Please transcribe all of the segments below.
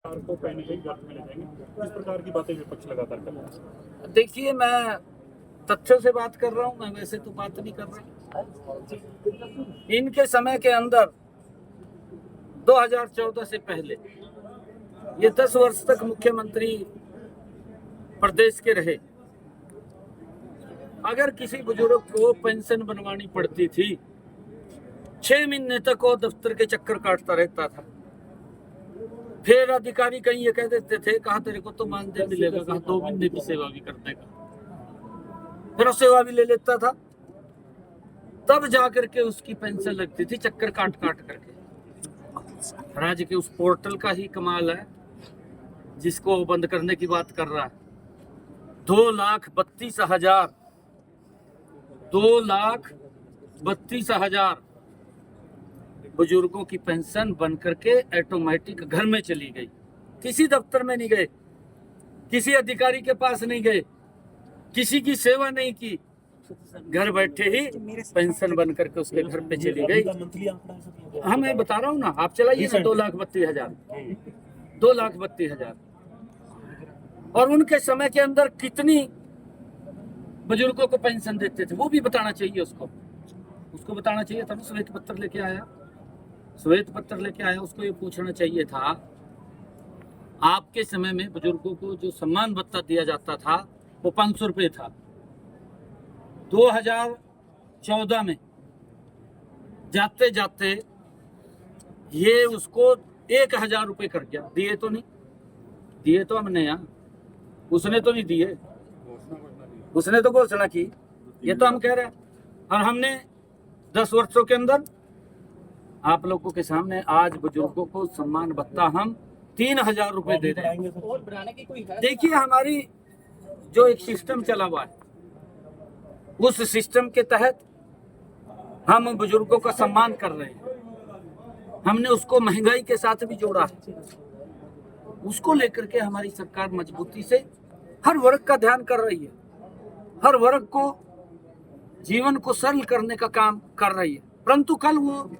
सरकार को कहीं न कहीं गर्त में ले जाएंगे। इस प्रकार की बातें विपक्ष लगातार कर रहा है। देखिए, मैं तथ्यों से बात कर रहा हूँ, मैं वैसे तो बात नहीं कर रहा। इनके समय के अंदर 2014 से पहले ये 10 वर्ष तक मुख्यमंत्री प्रदेश के रहे। अगर किसी बुजुर्ग को पेंशन बनवानी पड़ती थी, 6 महीने तक वो दफ्तर के चक्कर काटता रहता था। फिर अधिकारी कहीं ये कह देते थे, कहा तेरे को तो मानदेय मिलेगा, कहा 2 महीने की सेवा भी कर देगा, फिर वो सेवा भी ले लेता था। तब जाकर के उसकी पेंशन लगती थी, चक्कर काट काट करके। राज्य के उस पोर्टल का ही कमाल है जिसको वो बंद करने की बात कर रहा है। 2,32,000 बुजुर्गों की पेंशन बन करके ऑटोमेटिक घर में चली गई। किसी दफ्तर में नहीं गए, किसी अधिकारी के पास नहीं गए, किसी की सेवा नहीं की, घर बैठे ही पेंशन बन करके उसके घर पे चली गई। हाँ, मैं बता रहा हूँ ना, आप चलाइए ना। 2,32,000 2,32,000। और उनके समय के अंदर कितनी बुजुर्गों को पेंशन देते थे वो भी बताना चाहिए। उसको बताना चाहिए था। श्वेत पत्र लेके आया, उसको ये पूछना चाहिए था, आपके समय में बुजुर्गों को जो सम्मान भत्ता दिया जाता था वो 500 रुपये था। 2014 में जाते जाते ये उसको 1,000 रुपये कर गया। दिए तो नहीं, दिए तो हमने यहाँ, उसने तो नहीं दिए, उसने तो घोषणा की, ये तो हम कह रहे हैं। और हमने 10 वर्षों के अंदर आप लोगों के सामने आज बुजुर्गों को सम्मान भत्ता हम 3,000 रुपये दे रहे हैं। देखिए, हमारी जो एक सिस्टम चला हुआ है, उस सिस्टम के तहत हम बुजुर्गों का सम्मान कर रहे हैं। हमने उसको महंगाई के साथ भी जोड़ा है। उसको लेकर के हमारी सरकार मजबूती से हर वर्ग का ध्यान कर रही है, हर वर्ग को जीवन को सरल करने का काम कर रही है। परंतु कल वो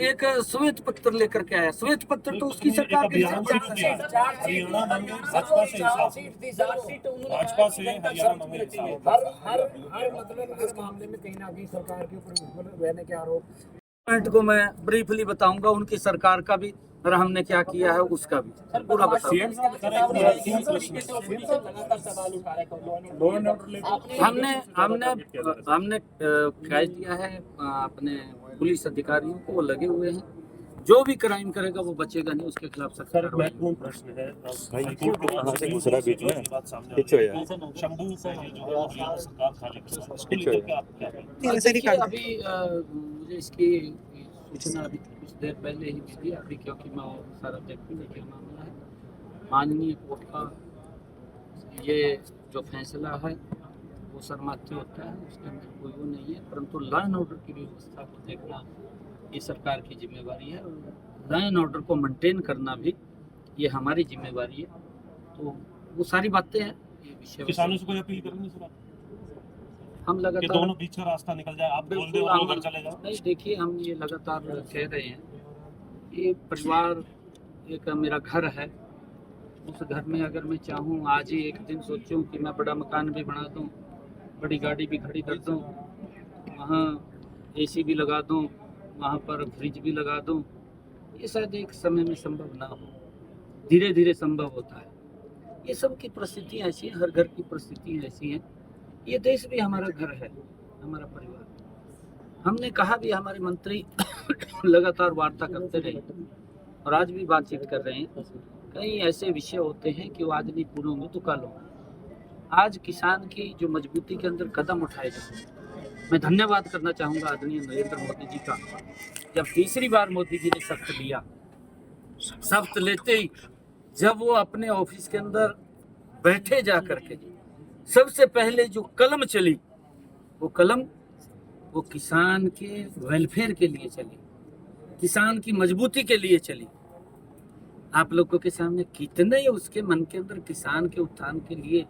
एक श्वेत पत्र लेकर के आया। श्वेत पत्र तो उसकी सरकार की भाजपा से हरियाणा में हर मामले में कहीं ना कहीं सरकार के ऊपर रहने के आरोप। पॉइंट को मैं ब्रीफली बताऊंगा, उनकी सरकार का भी और हमने क्या किया है उसका भी पूरा बताऊंगा। हमने कह दिया है अपने पुलिस अधिकारियों को, वो लगे हुए हैं। जो भी क्राइम करेगा वो बचेगा नहीं, उसके खिलाफ सख्त महत्वपूर्ण प्रश्न है भाई, कहाँ से घुस रहा बीच में? अभी मुझे इसकी सूचना अभी कुछ देर पहले ही मिली, अभी क्योंकि मैं सारा देखूँ नहीं क्या मामला है। माननीय कोर्ट का ये जो फैसला है वो सर्वमान्य होता है, उसके अंदर कोई वो नहीं है। परंतु लॉ एंड ऑर्डर की व्यवस्था को देखना ये सरकार की जिम्मेवारी है, और लॉ एंड ऑर्डर को मेंटेन करना भी ये हमारी जिम्मेवारी है। तो वो सारी बातें हैं। ये विषय किसानों से कोई अपील करेंगे सर हम लगातार दोनों बीच का रास्ता निकल जाए, आप बोल दे और वो घर चले जाओ? नहीं, देखिए, हम ये लगातार कह रहे हैं, ये परिवार एक मेरा घर है। उस घर में अगर मैं चाहूँ आज ही एक दिन सोचूं कि मैं बड़ा मकान भी बना दूं, बड़ी गाड़ी भी खड़ी कर दूं, वहाँ AC भी लगा दूं, वहाँ पर फ्रिज भी लगा दूं, ये शायद एक समय में संभव ना हो, धीरे धीरे संभव होता है। ये सब की परिस्थितियाँ ऐसी हैं, हर घर की परिस्थितियाँ ऐसी हैं। ये देश भी हमारा घर है, हमारा परिवार। हमने कहा भी, हमारे मंत्री लगातार वार्ता करते रहे और आज भी बातचीत कर रहे हैं। कई ऐसे विषय होते हैं कि वो आज नहीं पूरे होंगे तो कल होंगे। आज किसान की जो मजबूती के अंदर कदम उठाए जाते हैं, मैं धन्यवाद करना चाहूँगा आदरणीय नरेंद्र मोदी जी का। जब तीसरी बार मोदी जी ने शपथ लिया, शपथ लेते ही जब वो अपने ऑफिस के अंदर बैठे जा करके सबसे पहले जो कलम चली, वो कलम वो किसान के वेलफेयर के लिए चली, किसान की मजबूती के लिए चली। आप लोगों के सामने कितने उसके मन के अंदर किसान के उत्थान के लिए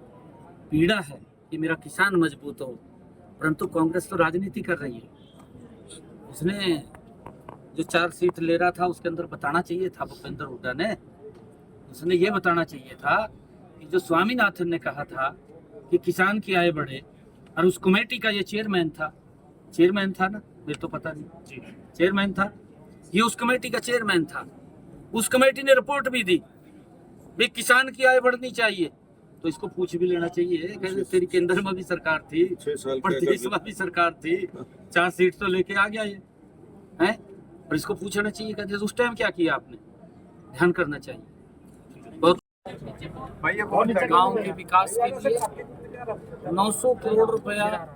पीड़ा है कि मेरा किसान मजबूत हो। परंतु कांग्रेस तो राजनीति कर रही है। उसने जो 4 सीट ले रहा था उसके अंदर बताना चाहिए था भूपेंद्र हुड्डा ने उसने ये बताना चाहिए था कि जो स्वामीनाथन ने कहा था कि किसान की आय बढ़े, और उस कमेटी का ये चेयरमैन था ना, मेरे तो पता नहीं, चेयरमैन था ये, उस कमेटी का चेयरमैन था। उस कमेटी ने रिपोर्ट भी दी भी किसान की आय बढ़नी चाहिए, तो इसको पूछ भी लेना चाहिए कि तेरी केंद्र में भी सरकार थी, प्रदेश में भी सरकार थी, 4 सीट तो लेके आ गया ये है, और इसको पूछना चाहिए कि उस टाइम क्या किया आपने, ध्यान करना चाहिए। बहुत गांव के विकास के लिए 900 करोड़ रुपया,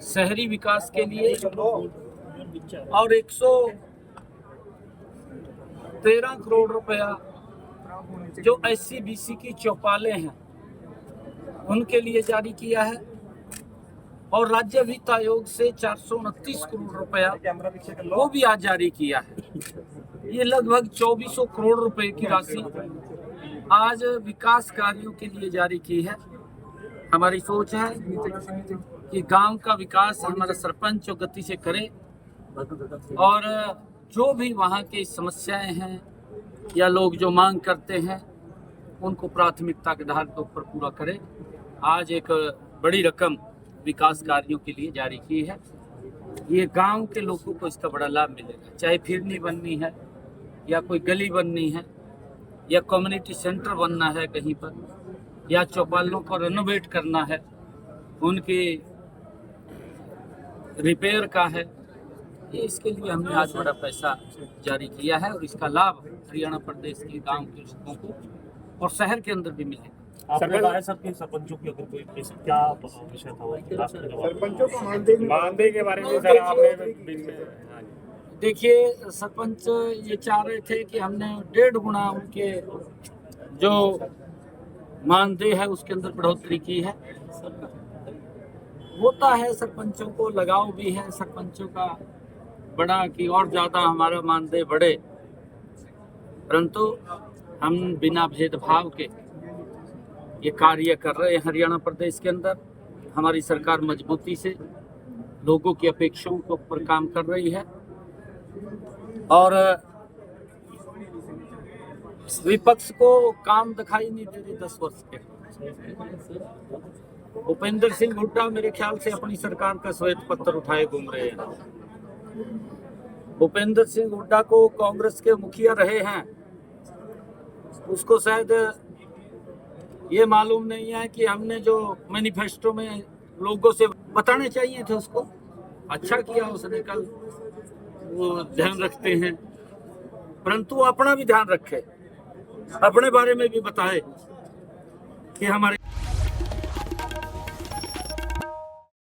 शहरी विकास के लिए और 113 करोड़ रुपया जो SC BC की चौपालें हैं उनके लिए जारी किया है, और राज्य वित्त आयोग से 429 करोड़ रुपया वो भी आज जारी किया है। ये लगभग 2400 करोड़ रुपए की राशि आज विकास कार्यों के लिए जारी की है। हमारी सोच है कि गांव का विकास हमारा सरपंच जो गति से करे, और जो भी वहाँ की समस्याएं हैं या लोग जो मांग करते हैं उनको प्राथमिकता के आधार के ऊपर पूरा करे। आज एक बड़ी रकम विकास कार्यों के लिए जारी की है। ये गांव के लोगों को इसका बड़ा लाभ मिलेगा, चाहे फिरनी बननी है या कोई गली बननी है या कम्युनिटी सेंटर बनना है कहीं पर, या चौपालों को रेनोवेट करना है, उनकी रिपेयर का है, ये इसके लिए हमने आज बड़ा पैसा जारी किया है, और इसका लाभ हरियाणा प्रदेश के गांव के लोगों को और शहर के अंदर भी मिलेगा। आपने बताया सर कि सरपंचों की अगर कोई क्या विषय था वो सरपंचों को मानदेय के बारे में सर आपने देखिए, सरपंच ये चाह रहे थे कि हमने 1.5 गुना उनके जो मानदेय है उसके अंदर बढ़ोतरी की है। होता है, सरपंचों को लगाव भी है सरपंचों का बड़ा कि और ज़्यादा हमारा मानदेय बढ़े, परंतु हम बिना भेदभाव के ये कार्य कर रहे हैं। हरियाणा प्रदेश के अंदर हमारी सरकार मजबूती से लोगों की अपेक्षाओं के ऊपर काम कर रही है, और विपक्ष को काम दिखाई नहीं दे रही 10 वर्ष के। भूपेंद्र सिंह हुड्डा मेरे ख्याल से अपनी सरकार का श्वेत पत्र उठाए घूम रहे हैं। भूपेंद्र सिंह हुड्डा को कांग्रेस के मुखिया रहे हैं, उसको शायद ये मालूम नहीं है कि हमने जो मैनिफेस्टो में लोगों से बताने चाहिए थे उसको। अच्छा किया उसने, कल वो ध्यान रखते हैं, परंतु अपना भी ध्यान रखे, अपने बारे में भी बताए कि हमारे